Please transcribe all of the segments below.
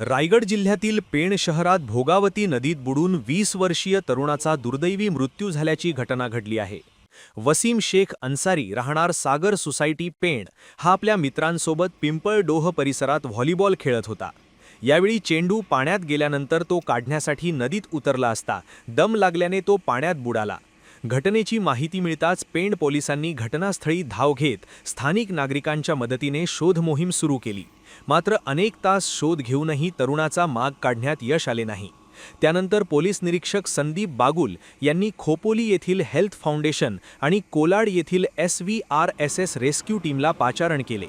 रायगड जिल्ह्यातील पेण शहरात भोगावती नदीत बुडून 20 वर्षीय तरुणाचा दुर्दैवी मृत्यू झाल्याची घटना घडली आहे। वसीम शेख अन्सारी राहणार सागर सोसायटी पेण हा आपल्या मित्रांसोबत पिंपळडोह परिसरात व्हॉलीबॉल खेळत होता। यावेळी चेंडू पाण्यात गेल्यानंतर तो काढण्यासाठी नदीत उतरला असता दम लागल्याने तो पाण्यात बुडाला। घटनेची माहिती मिळताच पेण पोलिसांनी घटनास्थळी धाव घेत स्थानिक नागरिकांच्या मदतीने शोध मोहीम सुरू केली। मात्र अनेक तास शोध घेऊनही तरुणाचा माग काढण्यात यश आले नाही। त्यानंतर पोलीस निरीक्षक संदीप बागुल यांनी खोपोली येथील हेल्थ फाउंडेशन आणि कोलाड येथील SVRSS रेस्क्यू टीमला पाचारण केले।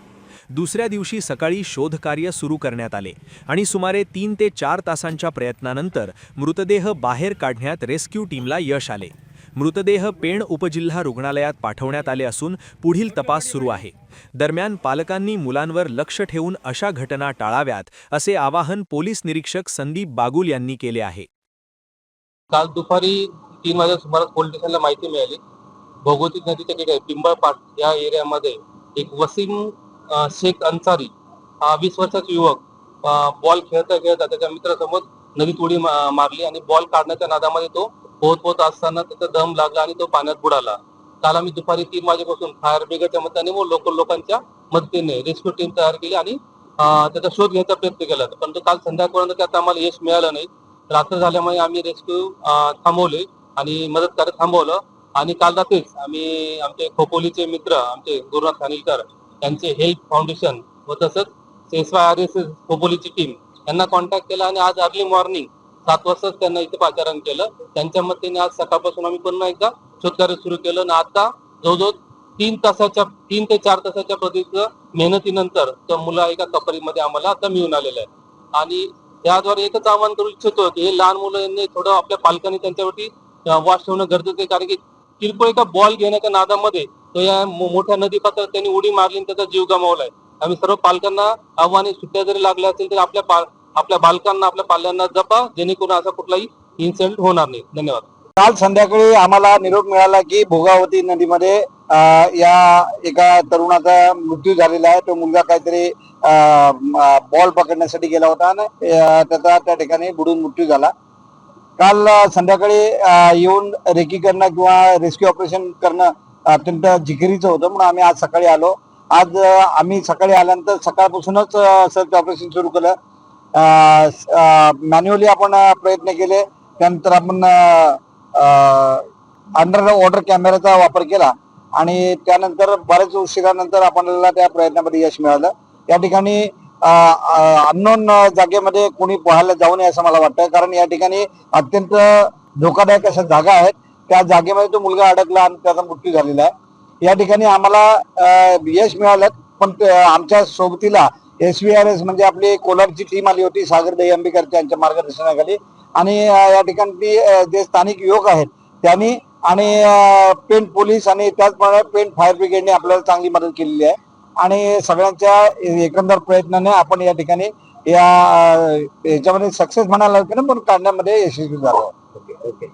दुसऱ्या दिवशी सकाळी शोधकार्य सुरू करण्यात आले आणि सुमारे 3 ते 4 तासांच्या प्रयत्नानंतर मृतदेह बाहेर काढण्यात रेस्क्यू टीमला यश आले। मृतदेह पेण उपजिल्हा रुग्णालयात पाठवण्यात आले असून पुढील तपास सुरू आहे। दरम्यान पालकांनी मुलांवर लक्ष ठेवून अशा घटना टाळाव्यात असे आवाहन पोलीस निरीक्षक संदीप बागुल यांनी केले आहे। काल दुपारी 3 वाजता सुमारास पोलीस स्टेशनला माहिती मिळाली, भोगवती नदीच्या किनारी पिंपळपाट या एरियामध्ये एक वसीम शेख अन्सारी हा 20 वर्षाचा युवक बॉल खेळता त्याच्या मित्रासमोर नदीत उडी मारली आणि बॉल काढण्याच्या नादामध्ये तो पोहत असताना त्याचा दम लागला आणि तो पाण्यात बुडाला। काल आम्ही दुपारी 3 वाजेपासून फायर ब्रिगेडच्या मदतीने व लोकल लोकांच्या मदतीने रेस्क्यू टीम तयार केली आणि त्याचा शोध घ्यायचा प्रयत्न केला, परंतु काल संध्याकाळपर्यंत त्यात आम्हाला यश मिळालं नाही। रात्र झाल्यामुळे आम्ही रेस्क्यू थांबवले आणि मदत कार्य थांबवलं आणि काल रात्रीच आम्ही आमचे खोपोलीचे मित्र आमचे गुरुनाथ खानिलकर यांचे हेल्थ फाउंडेशन व तसंच SVRSS खोपोलीची टीम यांना कॉन्टॅक्ट केला आणि आज अर्ली मॉर्निंग 7 वाजताच त्यांना इथे पाचारण केलं। त्यांच्या मदतीने आज सकाळपासून आम्ही पुन्हा एकदा शोधकार्य सुरू केलं आणि आता जवळजवळ 3 ते 4 तासाच्या प्रदीर्घ मेहनतीनंतर तो मुला एका कपरीमध्ये आम्हाला आता मिळून आलेला आहे। आणि याद्वारे एकच आवाहन करू इच्छितो की हे लहान मुलं यांनी थोडं आपल्या पालकांनी त्यांच्यावरती वास ठेवणं गरजेचं आहे, कारण की किरकोळ एका बॉल घेण्याच्या नादामध्ये तो या मोठ्या नदी पात्रात त्यांनी उडी मारली आणि त्याचा जीव गमावलाय। आम्ही सर्व पालकांना आव्हान, सुट्ट्या जरी लागल्या असतील तरी आपल्या बालकांना आपल्या पाल्यांना जपा, जेणेकरून असा कुठलाही इन्सिडेंट होणार नाही। धन्यवाद। काल संध्याकाळी आम्हाला निरोप मिळाला की भोगावती नदीमध्ये या एका तरुणाचा मृत्यू झालेला आहे। तो मुलगा काहीतरी बॉल पकडण्यासाठी गेला होता आणि त्याचा त्या ठिकाणी बुडून मृत्यू झाला। काल संध्याकाळी येऊन रेकी करणं किंवा रेस्क्यू ऑपरेशन करणं अत्यंत जिकिरीचं होतं, म्हणून आम्ही आज सकाळी आलो। आज आम्ही सकाळी आल्यानंतर सकाळपासूनच सर्च ऑपरेशन सुरू केलं। मॅन्युअली आपण प्रयत्न केले, त्यानंतर आपण अंडर वॉटर कॅमेराचा वापर केला आणि त्यानंतर बऱ्याच उशिरानंतर आपल्याला त्या प्रयत्नामध्ये यश मिळालं। या ठिकाणी अननोन जागेमध्ये कोणी पोहायला जाऊ नये असं मला वाटतं, कारण या ठिकाणी अत्यंत धोकादायक अशा जागा आहेत। त्या जागेमध्ये तो मुलगा अडकला आणि त्याचा मृत्यू झालेला आहे। या ठिकाणी आम्हाला यश मिळालं, पण आमच्या सोबतीला SVRS म्हणजे आपली कोलाडची टीम आली होती, सागर दहीहंबीकर यांच्या मार्गदर्शनाखाली। आणि या ठिकाणी जे स्थानिक युवक आहेत त्यांनी आणि पेण पोलीस आणि त्याचप्रमाणे पेण फायर ब्रिगेडने आपल्याला चांगली मदत केलेली आहे आणि सगळ्यांच्या एकंदर प्रयत्नाने आपण या ठिकाणी याच्यामध्ये सक्सेस म्हणायला लागतं ना, पण काढण्यामध्ये यशस्वी झालो। ओके।